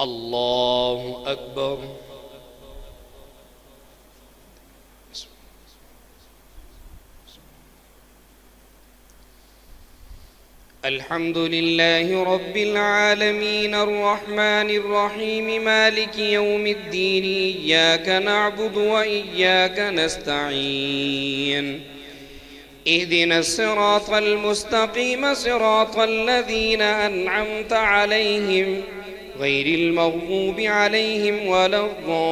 الله أكبر. الحمد لله رب العالمين الرحمن الرحيم مالك يوم الدين إياك نعبد وإياك نستعين اهدنا الصراط المستقيم صراط الذين أنعمت عليهم غير المغضوب عليهم ولا الضالين.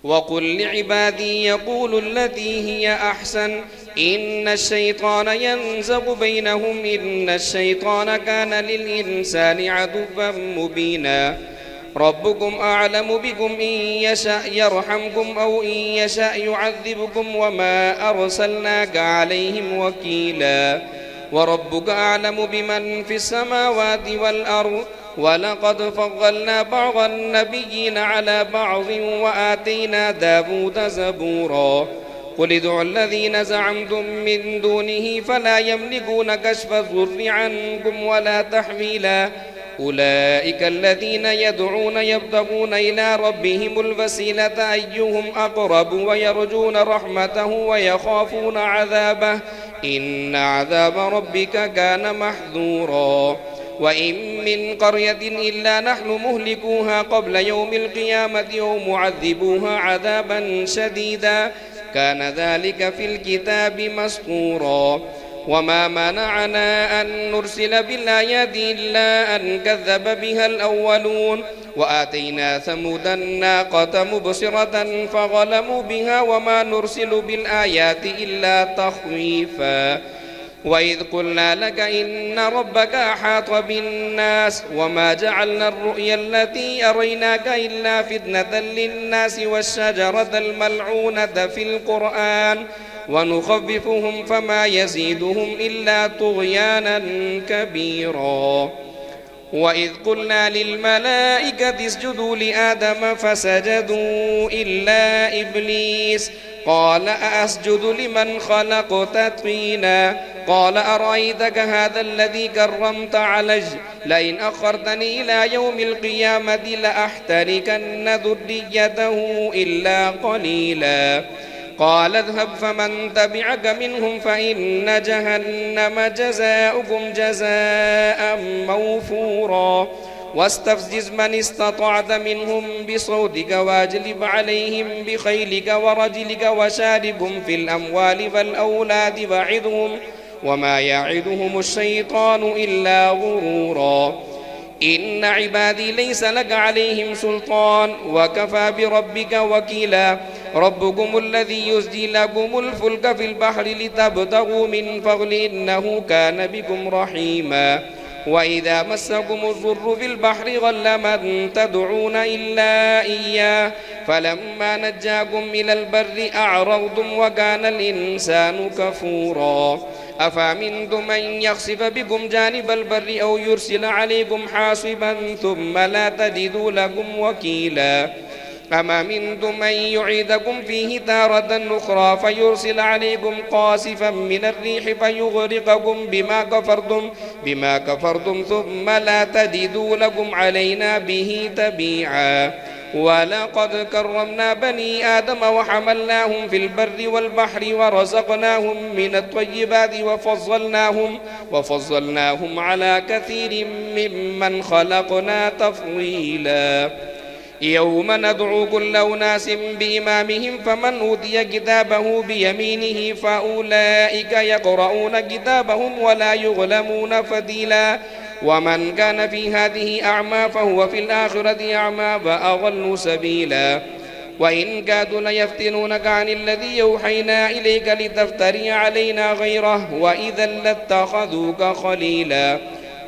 وقل لعبادي يقولوا التي هي أحسن إن الشيطان ينزغ بينهم إن الشيطان كان للإنسان عدوا مبينا. ربكم أعلم بكم إن يشأ يرحمكم أو إن يشأ يعذبكم وما أرسلناك عليهم وكيلا. وربك أعلم بمن في السماوات والأرض ولقد فضلنا بعض النبيين على بعض وآتينا داود زبورا. قل ادعوا الذين زعمتم من دونه فلا يملكون كشف الضر عنكم ولا تحويلا. أولئك الذين يدعون يبتغون إلى ربهم الوسيلة أيهم أقرب ويرجون رحمته ويخافون عذابه إن عذاب ربك كان محذورا. وإن من قرية إلا نحن مهلكوها قبل يوم القيامة أو معذبوها عذابا شديدا كان ذلك في الكتاب مسطورا. وما منعنا أن نرسل بالآيات إلا أن كذب بها الأولون وآتينا ثمود الناقة مبصرة فظلموا بها وما نرسل بالآيات إلا تخويفا. وإذ قلنا لك إن ربك أحاط بالناس وما جعلنا الرؤيا التي أريناك إلا فتنة للناس والشجرة الملعونة في القرآن ونخففهم فما يزيدهم إلا طغيانا كبيرا. وإذ قلنا للملائكة اسجدوا لآدم فسجدوا إلا إبليس قال أأسجد لمن خلقت طينا قال أرأيتك هذا الذي كرمت علي لئن أخرتني إلى يوم القيامة لأحتركن ذريته إلا قليلا. قال اذهب فمن تبعك منهم فإن جهنم جزاؤكم جزاء موفورا. واستفزز من استطعت منهم بصوتك واجلب عليهم بخيلك ورجلك وشاركهم في الأموال والأولاد وعظهم وما يعدهم الشيطان إلا غرورا. إن عبادي ليس لك عليهم سلطان وكفى بربك وكيلا. ربكم الذي يزجي لكم الفلك في البحر لتبتغوا من فضله إنه كان بكم رحيما. وإذا مسكم الضر في البحر ضل من تدعون إلا إياه فلما نجاكم إلى البر أعرضتم وكان الإنسان كفورا. أفأمنتم من يخسف بكم جانب البر أو يرسل عليكم حاصبا ثم لا تجدوا لكم وكيلا. أم أمنتم من يعيدكم فيه تارة أخرى فيرسل عليكم قاصفا من الريح فيغرقكم بما كفرتم ثم لا تجدوا لكم علينا به تبيعا. ولقد كرمنا بني آدم وحملناهم في البر والبحر ورزقناهم من الطيبات وفضلناهم على كثير ممن خلقنا تفضيلا. يوم ندعو كل أناس بإمامهم فمن أوتي كتابه بيمينه فأولئك يقرؤون كتابهم ولا يظلمون فتيلا. ومن كان في هذه أعمى فهو في الآخرة أعمى وأضل سبيلا. وإن كادوا ليفتنونك عن الذي يوحينا إليك لتفتري علينا غيره وإذا لاتخذوك خليلا.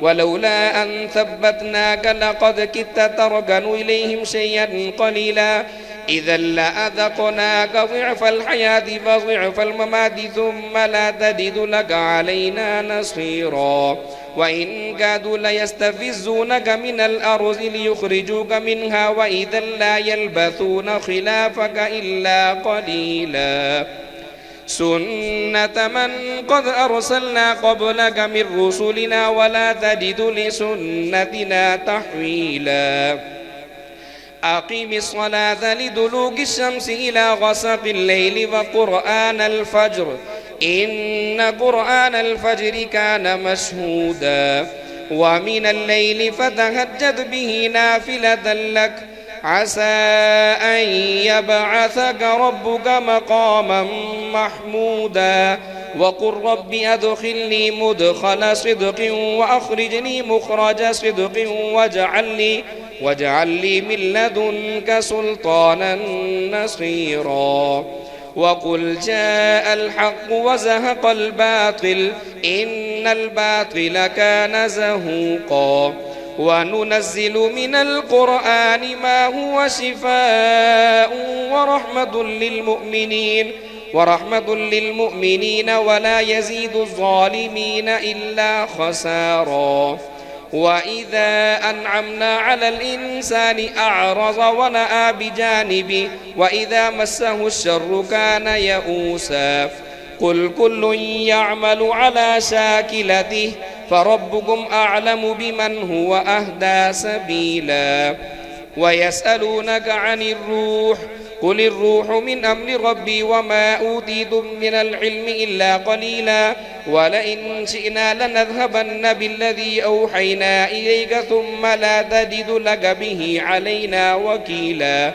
ولولا أن ثبتناك لقد كدت تركن إليهم شيئا قليلا. إذا لأذقناك ضعف الحياة وضعف الممات ثم لا تجد لك علينا نصيرا. وإن كادوا ليستفزونك من الأرض ليخرجوك منها وإذا لا يلبثون خلافك إلا قليلا. سنة من قد أرسلنا قبلك من رسلنا ولا تجد لسنتنا تحويلا أقم الصلاة لدلوك الشمس إلى غسق الليل وقرآن الفجر إن قرآن الفجر كان مشهودا ومن الليل فتهجد به نافلة لك عسى أن يبعثك ربك مقاما محمودا وقل رب أدخلني مدخل صدق وأخرجني مخرج صدق واجعل لي من لدنك سلطانا نصيرا وقل جاء الحق وزهق الباطل إن الباطل كان زهوقا وننزل من القرآن ما هو شفاء ورحمة للمؤمنين ولا يزيد الظالمين إلا خسارا وإذا أنعمنا على الإنسان أعرض ونأى بجانبه وإذا مسه الشر كان يئوسا قل كل يعمل على شاكلته فربكم أعلم بمن هو أهدى سبيلا ويسألونك عن الروح قل الروح من أمر ربي وما أوتيتم من العلم إلا قليلا ولئن شئنا لنذهبن بالذي أوحينا إليك ثم لا تجد لك به علينا وكيلا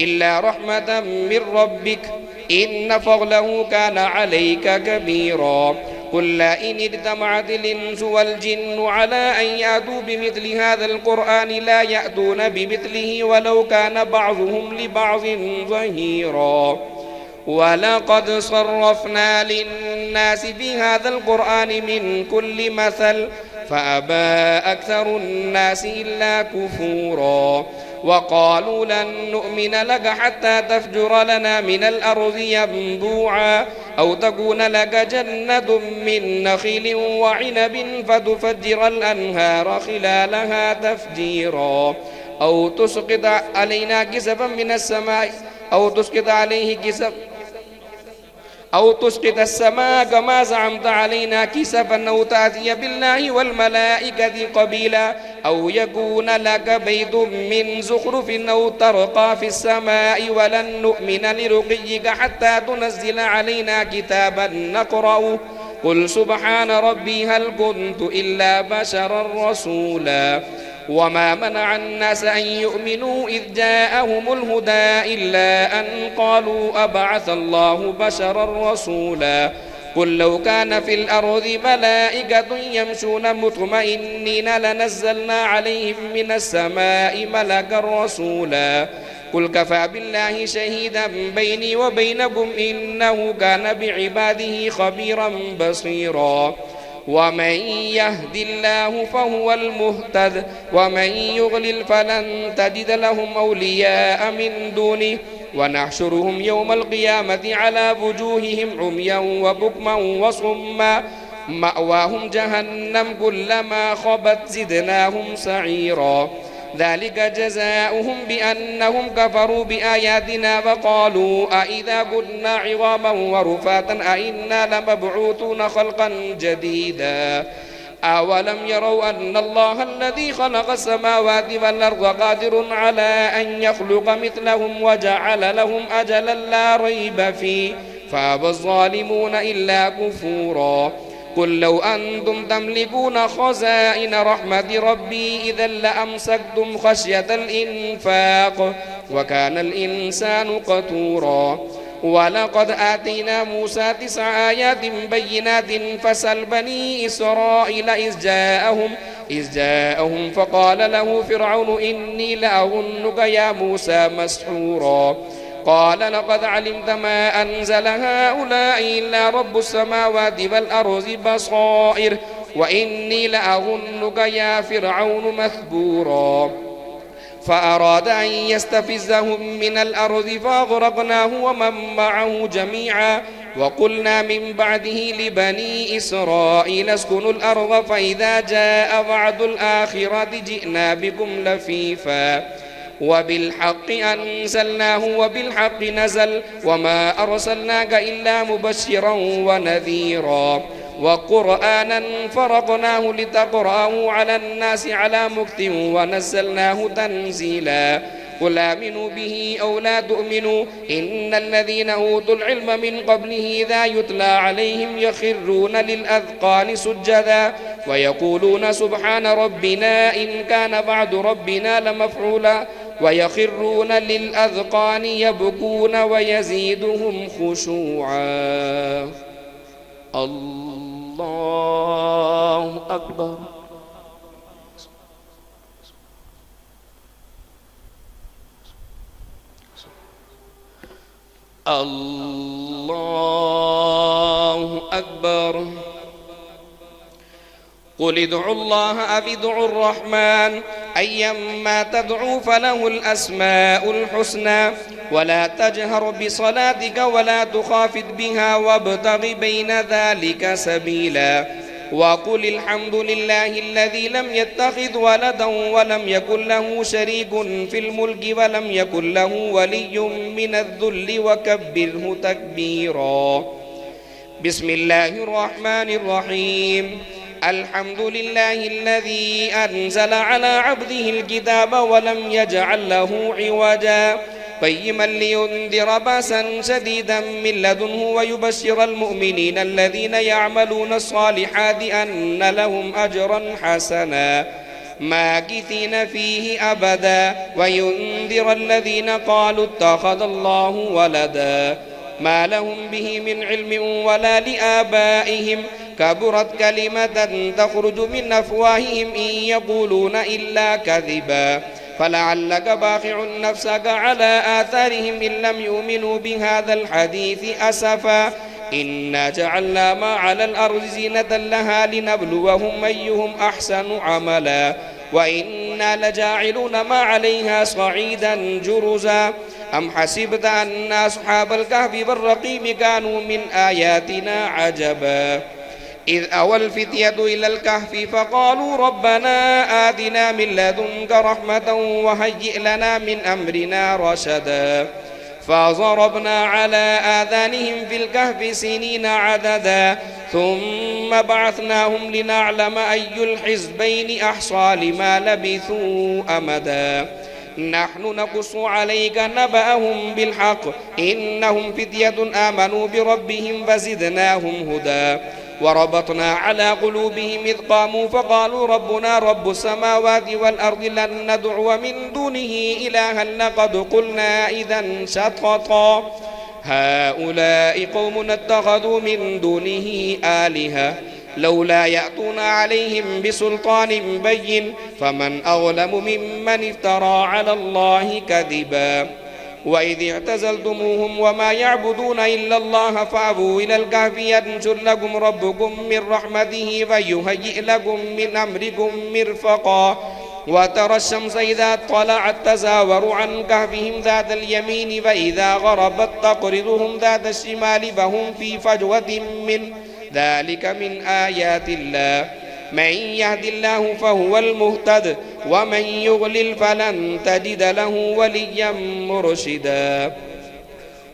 إلا رحمة من ربك إن فضله كان عليك كبيرا قل لئن اجتمعت الإنس والجن على أن يأتوا بمثل هذا القرآن لا يأتون بمثله ولو كان بعضهم لبعض ظهيرا ولقد صرفنا للناس في هذا القرآن من كل مثل فأبى أكثر الناس إلا كفورا وقالوا لن نؤمن لك حتى تفجر لنا من الأرض ينبوعا أو تكون لك جنة من نخيل وعنب فتفجر الأنهار خلالها تفجيرا أو تسقط علينا كسفا من السماء أو تسقط السماء كما زعمت علينا كسفا أو تأتي بالله والملائكة قبيلا أو يكون لك بيت من زخرف أو ترقى في السماء ولن نؤمن لرقيك حتى تنزل علينا كتابا نقرأه قل سبحان ربي هل كنت إلا بشرا رسولا وما منع الناس أن يؤمنوا إذ جاءهم الهدى إلا أن قالوا أبعث الله بشرا رسولا قل لو كان في الأرض ملائكة يمشون مطمئنين لنزلنا عليهم من السماء ملكا رسولا قل كفى بالله شهيدا بيني وبينكم إنه كان بعباده خبيرا بصيرا ومن يهد الله فهو المهتد ومن يضلل فلن تجد لهم أولياء من دونه ونحشرهم يوم القيامة على وجوههم عميا وبكما وصما مأواهم جهنم كلما خبت زدناهم سعيرا ذلك جزاؤهم بأنهم كفروا بآياتنا وقالوا أئذا كنا عظاما ورفاتا أئنا لمبعوثون خلقا جديدا أولم يروا أن الله الذي خلق السماوات والأرض قادر على أن يخلق مثلهم وجعل لهم أجلا لا ريب فيه فأبى الظالمون إلا كفورا قل لو أنتم تملكون خزائن رحمة ربي إذا لأمسكتم خشية الإنفاق وكان الإنسان قتورا ولقد آتينا موسى 9 آيات بينات فسل بني إسرائيل إذ جاءهم فقال له فرعون إني لأظنك يا موسى مسحورا قال لقد علمت ما أنزل هؤلاء إلا رب السماوات والأرض بصائر وإني لأظنك يا فرعون مثبورا فأراد أن يستفزهم من الأرض فأغرقناه ومن معه جميعا وقلنا من بعده لبني إسرائيل اسكنوا الأرض فإذا جاء وعد الآخرة جئنا بكم لفيفا وبالحق أنزلناه وبالحق نزل وما أرسلناك إلا مبشرا ونذيرا وقرآنا فرقناه لتقرأه على الناس على مكث ونزلناه تنزيلا قل آمنوا به أو لا تؤمنوا إن الذين أوتوا العلم من قبله إذا يتلى عليهم يخرون للأذقان سجدا ويقولون سبحان ربنا إن كان وعد ربنا لمفعولا ويخرون للأذقان يبكون ويزيدهم خشوعا. الله أكبر. الله أكبر. قل ادعوا الله أو ادعوا الرحمن أيما تدعوا فله الأسماء الحسنى ولا تجهر بصلاتك ولا تخافت بها وابتغ بين ذلك سبيلا وقل الحمد لله الذي لم يتخذ ولدا ولم يكن له شريك في الملك ولم يكن له ولي من الذل وكبره تكبيرا. بسم الله الرحمن الرحيم. الحمد لله الذي أنزل على عبده الكتاب ولم يجعل له عوجا قيما لينذر بأسا شديدا من لدنه ويبشر المؤمنين الذين يعملون الصالحات أن لهم أجرا حسنا ماكثين فيه أبدا وينذر الذين قالوا اتخذ الله ولدا ما لهم به من علم ولا لآبائهم كبرت كلمة تخرج من أفواههم إن يقولون إلا كذبا فلعلك باخع نفسك على آثارهم إن لم يؤمنوا بهذا الحديث أسفا إنا جعلنا ما على الأرض زينة لها لنبلوهم أيهم أحسن عملا وإنا لجاعلون ما عليها صعيدا جرزا أم حسبت أن أصحاب الكهف والرقيم كانوا من آياتنا عجبا إذ أوى الفتية إلى الكهف فقالوا ربنا آتنا من لدنك رحمة وهيئ لنا من أمرنا رشدا فضربنا على آذانهم في الكهف سنين عددا ثم بعثناهم لنعلم أي الحزبين أحصى لما لبثوا أمدا نحن نقص عليك نبأهم بالحق إنهم فتية آمنوا بربهم فزدناهم هدى وربطنا على قلوبهم إذ قاموا فقالوا ربنا رب السماوات والأرض لن ندعو من دونه إلها لقد قلنا إذا شططا هؤلاء قوم اتخذوا من دونه آلهة لولا يأتون عليهم بسلطان بين فمن أظلم ممن افترى على الله كذبا وإذ اعتزلتموهم وما يعبدون إلا الله فأووا إلى الكهف ينشر لكم ربكم من رحمته فيهيئ لكم من أمركم مرفقا وترى الشمس إذا طلعت تزاور عن كهفهم ذات اليمين فإذا غربت تقرضهم ذات الشمال فهم في فجوة من ذلك من آيات الله من يهد الله فهو المهتد ومن يضلل فلن تجد له وليا مرشدا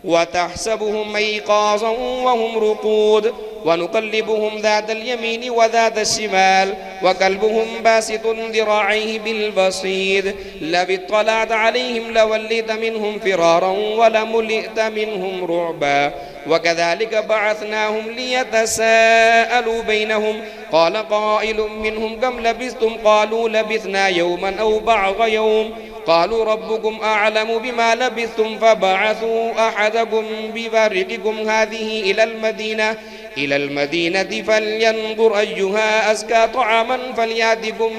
وتحسبهم أيقاظا وهم رقود ونقلبهم ذات اليمين وذات الشمال وكلبهم باسط ذراعيه بالبصير لو اطلعت عليهم لوليت منهم فرارا ولملئت منهم رعبا وكذلك بعثناهم ليتساءلوا بينهم قال قائل منهم كم لبثتم قالوا لبثنا يوما أو بعض يوم قالوا ربكم أعلم بما لبثتم فبعثوا أحدكم ببارقكم هذه إلى المدينة فلينظر أيها أزكى طعاما فليأتكم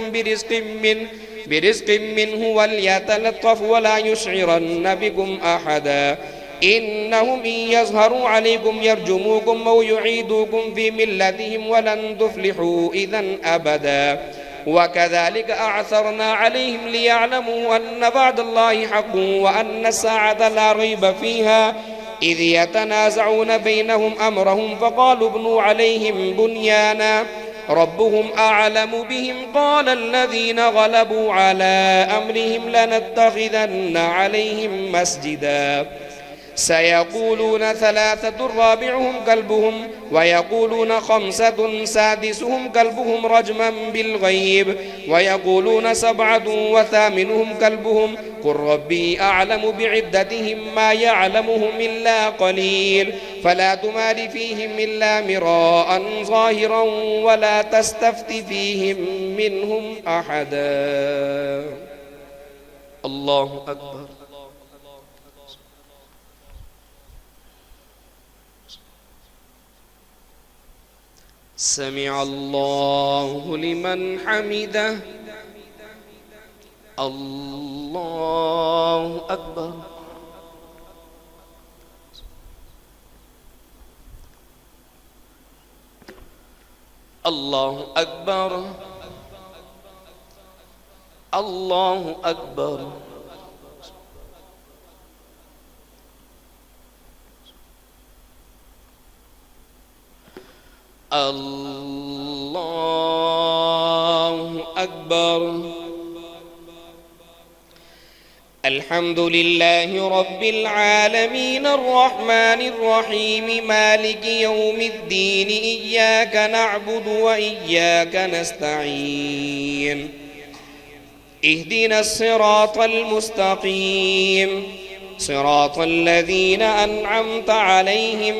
برزق منه وليتلطف ولا يشعرن بكم أحدا إنهم إن يظهروا عليكم يرجموكم أو يعيدوكم في ملتهم ولن تفلحوا إذا أبدا وكذلك أعثرنا عليهم ليعلموا أن وعد الله حق وأن الساعة لا ريب فيها إذ يتنازعون بينهم أمرهم فقالوا ابنوا عليهم بنيانا ربهم أعلم بهم قال الذين غلبوا على أمرهم لنتخذن عليهم مسجدا سيقولون ثلاثة رابعهم كلبهم ويقولون خمسة سادسهم كلبهم رجما بالغيب ويقولون سبعة وثامنهم كلبهم قل ربي أعلم بعدتهم ما يعلمهم إلا قليل فلا تمار فيهم إلا مراء ظاهرا ولا تستفت فيهم منهم أحدا. الله أكبر. سمع الله لمن حمده. الله أكبر. الله أكبر. الله أكبر. الله أكبر. الحمد لله رب العالمين الرحمن الرحيم مالك يوم الدين إياك نعبد وإياك نستعين اهدنا الصراط المستقيم صراط الذين أنعمت عليهم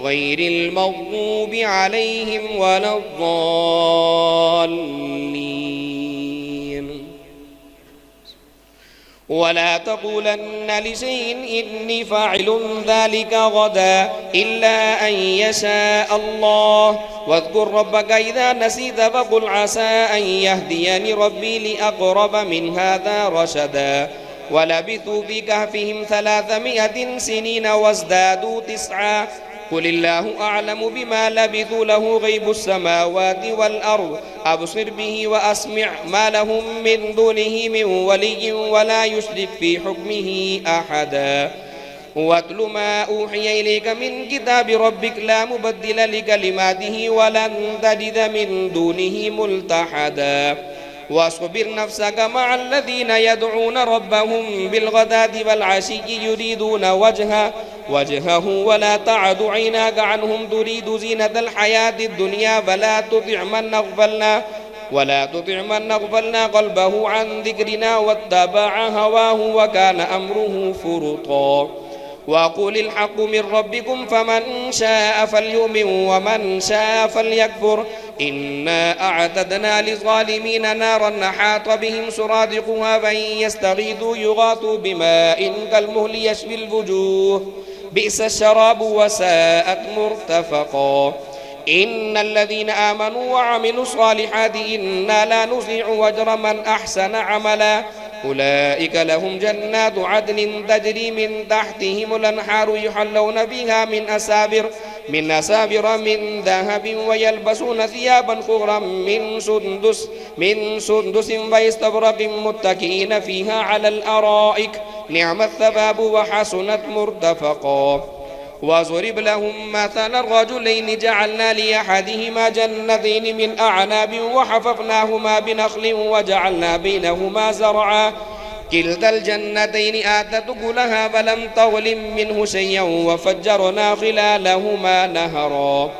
غير المغضوب عليهم ولا الضالين. ولا تقولن لشيء إني فاعل ذلك غدا إلا أن يشاء الله واذكر ربك إذا نسيت فقل عسى أن يهديني ربي لأقرب من هذا رشدا. ولبثوا في كهفهم 300 سنين وازدادوا 9 قل الله أعلم بما لبثوا له غيب السماوات والأرض أبصر به وأسمع ما لهم من دونه من ولي ولا يشرك في حكمه أحدا. واتل ما أوحي إليك من كتاب ربك لا مبدل لكلماته ولن تجد من دونه ملتحدا. واصبر نفسك مع الذين يدعون ربهم بالغداة والعشي يريدون وجهه ولا تعد عيناك عنهم تريد زينة الحياة الدنيا ولا تطع من أغفلنا قلبه عن ذكرنا واتبع هواه وكان أمره فرطا. وقل الحق من ربكم فمن شاء فليؤمن ومن شاء فليكفر إنا أعتدنا للظالمين نارا أحاط بهم سرادقها فإن يستغيثوا يغاثوا بماء كالمهل يشوي الوجوه بئس الشراب وساءت مرتفقا. إن الذين آمنوا وعملوا الصالحات إنا لا نضيع أجر من أحسن عملا أولئك لهم جنات عدن تجري من تحتهم الأنهار يحلون فيها من أسابر من ذهب ويلبسون ثيابا خضرا من سندس واستبرق متكئين فيها على الأرائك نعم الثواب وحسنت مرتفقا. وضرب لهم مثل الرجلين جعلنا لأحدهما جنتين من أعناب وحففناهما بنخل وجعلنا بينهما زرعا كلتا الجنتين آتت أكلها فلم تظلم منه شيئا وفجرنا خلالهما نهرا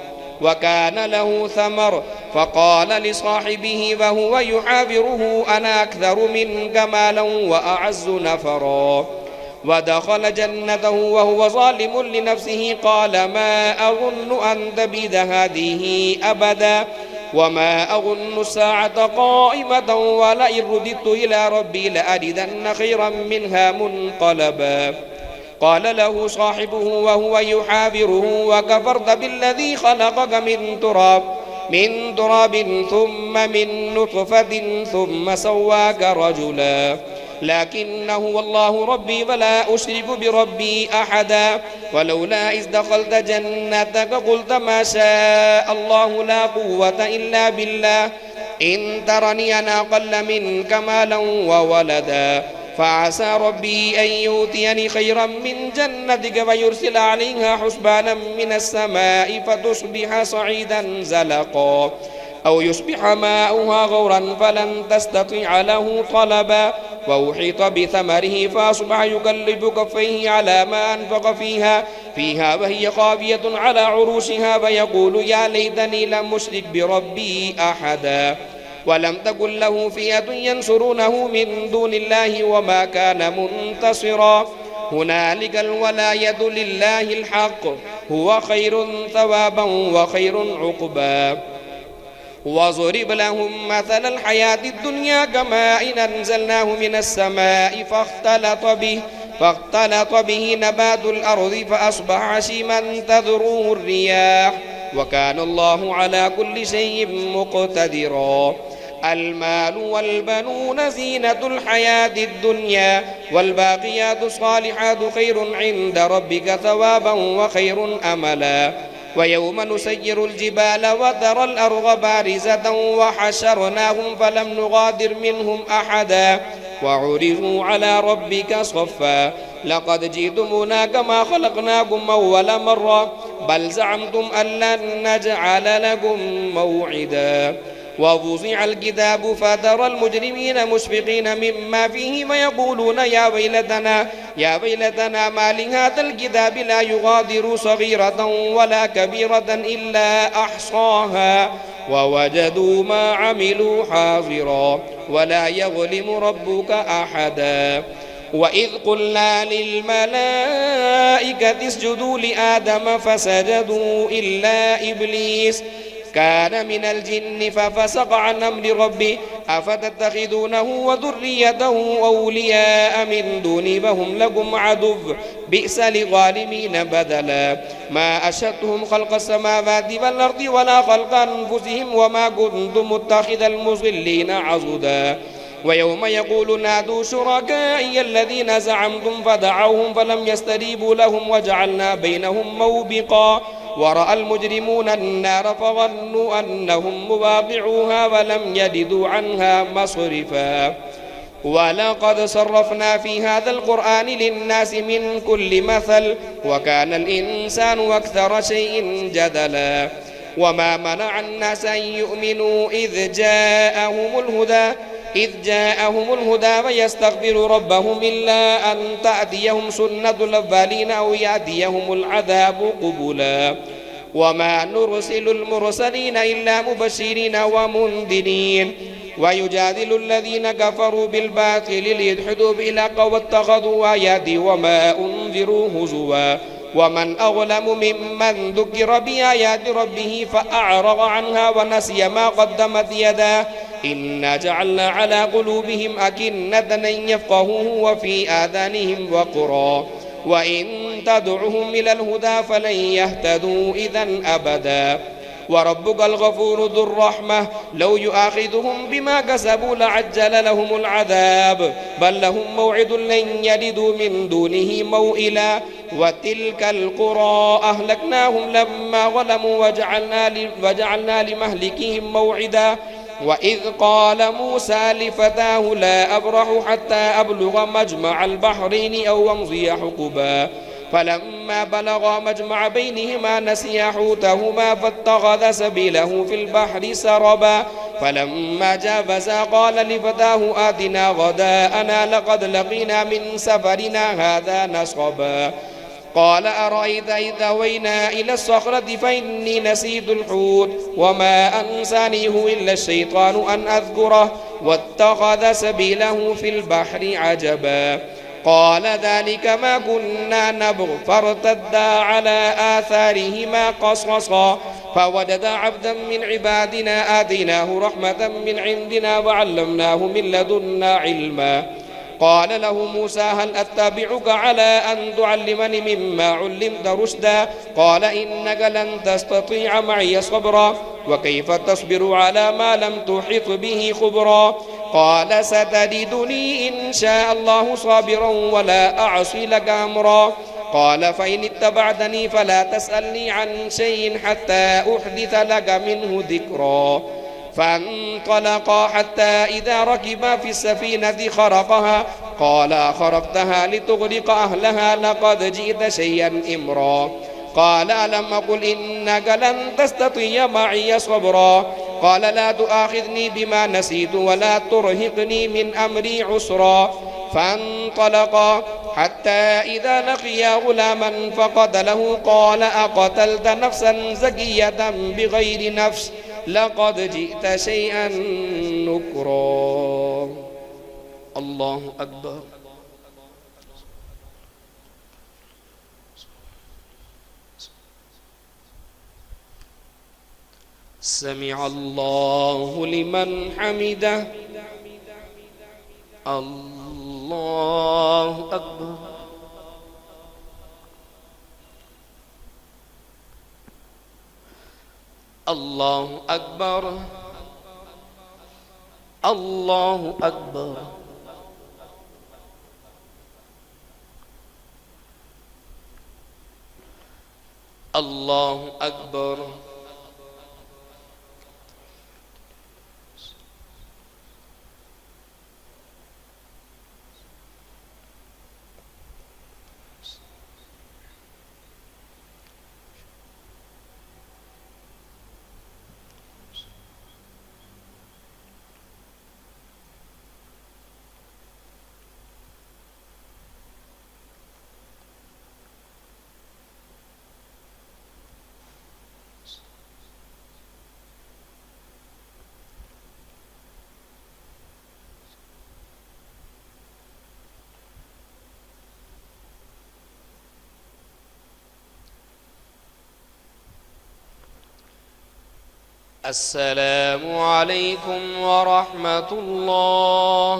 وكان له ثمر فقال لصاحبه وهو يحاوره أنا أكثر منك مالا وأعز نفرا. ودخل جنته وهو ظالم لنفسه قال ما أظن أن تبيد هذه أبدا وما أظن الساعة قائمة ولئن رددت إلى ربي لأجدن خيرا منها منقلبا. قال له صاحبه وهو يحاوره وكفرت بالذي خلقك من تراب ثم من نطفة ثم سواك رجلا لكنه والله ربي ولا أشرك بربي أحدا. ولولا إذ دخلت جنتك قلت ما شاء الله لا قوة إلا بالله إن ترني أنا أقل منك مالا وولدا فعسى ربي أن يؤتيني خيرا من جنتك ويرسل عليها حسبانا من السماء فتصبح صعيدا زلقا. أو يصبح ماؤها غورا فلن تستطيع له طلبا وأحيط بثمره فأصبح يقلب كفيه على ما أنفق فيها وهي خاوية على عروشها فيقول يا ليتني لم أشرك بربي أحدا ولم تكن له فئة ينصرونه من دون الله وما كان منتصرا هنالك الولاية لله الحق هو خير ثوابا وخير عقبا واضرب لهم مثل الحياة الدنيا كماء أنزلناه من السماء فاختلط به نبات الأرض فأصبح هشيما تذروه الرياح وكان الله على كل شيء مقتدرا المال والبنون زينة الحياة الدنيا والباقيات الصالحات خير عند ربك ثوابا وخير أملا ويوم نسير الجبال وترى الأرض بارزة وحشرناهم فلم نغادر منهم أحدا وعرضوا على ربك صفا لقد جئتمونا كما خلقناكم أول مرة بل زعمتم أن لن نجعل لكم موعدا ووضع الكتاب فترى المجرمين مشفقين مما فيه ويقولون يا ويلتنا ما لهذا الكتاب لا يغادر صغيرة ولا كبيرة إلا أحصاها ووجدوا ما عملوا حاضرا ولا يظلم ربك أحدا وإذ قلنا للملائكة اسجدوا لآدم فسجدوا إلا إبليس كان من الجن ففسق عن أمر ربه أفتتخذونه وذريته أولياء من دوني وهم لكم عدو بئس للظالمين بدلا ما أشهدتهم خلق السماوات والأرض ولا خلق أنفسهم وما كنت متخذ المضلين عضدا ويوم يقول نادوا شركائي الذين زعمتم فدعوهم فلم يستجيبوا لهم وجعلنا بينهم موبقا ورأى المجرمون النار فظنوا أنهم مواقعوها ولم يجدوا عنها مصرفا ولقد صرفنا في هذا القرآن للناس من كل مثل وكان الإنسان أكثر شيء جدلا وما منع الناس أن يؤمنوا إذ جاءهم الهدى ويستغفروا ربهم إلا أن تأتيهم سنة الأولين أو يأتيهم العذاب قبلا وما نرسل المرسلين إلا مبشرين ومنذرين ويجادل الذين كفروا بالباطل ليدحضوا بالحق واتخذوا آياتي وما أنذروا هزوا ومن أظلم ممن ذكر بآيات ربه فأعرض عنها ونسي ما قدمت يداه إنا جعلنا على قلوبهم أكنة أن يفقهوه وفي آذانهم وقرا وإن تدعهم إلى الهدى فلن يهتدوا إذا أبدا وربك الغفور ذو الرحمة لو يؤاخذهم بما كسبوا لعجل لهم العذاب بل لهم موعد لن يجدوا من دونه موئلا وتلك القرى أهلكناهم لما ظلموا وجعلنا لمهلكهم موعدا وإذ قال موسى لفتاه لا أبرح حتى أبلغ مجمع البحرين أو أمضي حقبا فلما بلغا مجمع بينهما نسيا حوتهما فاتخذ سبيله في البحر سربا فلما جاوزا قال لفتاه آتنا غداءنا لقد لقينا من سفرنا هذا نصبا قال أرأيت إذا أوينا إلى الصخرة فإني نسيت الحوت وما أنسانيه إلا الشيطان أن أذكره واتخذ سبيله في البحر عجبا قال ذلك ما كنا نبغ فارتدا على آثارهما قصصا فوجدا عبدا من عبادنا آتيناه رحمة من عندنا وعلمناه من لدنا علما قال له موسى هل أتبعك على أن تعلمني مما علمت رشدا قال إنك لن تستطيع معي صبرا وكيف تصبر على ما لم تحط به خبرا قال ستجدني إن شاء الله صابرا ولا أعصي لك أمرا قال فإن اتبعتني فلا تسألني عن شيء حتى أحدث لك منه ذكرا فانطلقا حتى إذا ركبا في السفينة خرقها قال خرقتها لتغرق أهلها لقد جئت شيئا إمرا قال ألم أقل إنك لن تستطيع معي صبرا قال لا تؤاخذني بما نسيت ولا ترهقني من أمري عسرا. فانطلقا حتى إذا لقيا غلاما فقتله قال أقتلت نفسا زكية بغير نفس لقد جئت شيئا نكرا. الله أكبر. سمع الله لمن حمده. الله أكبر. الله أكبر. الله أكبر. الله أكبر. السلام عليكم ورحمة الله.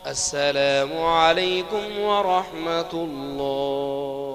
السلام عليكم ورحمة الله.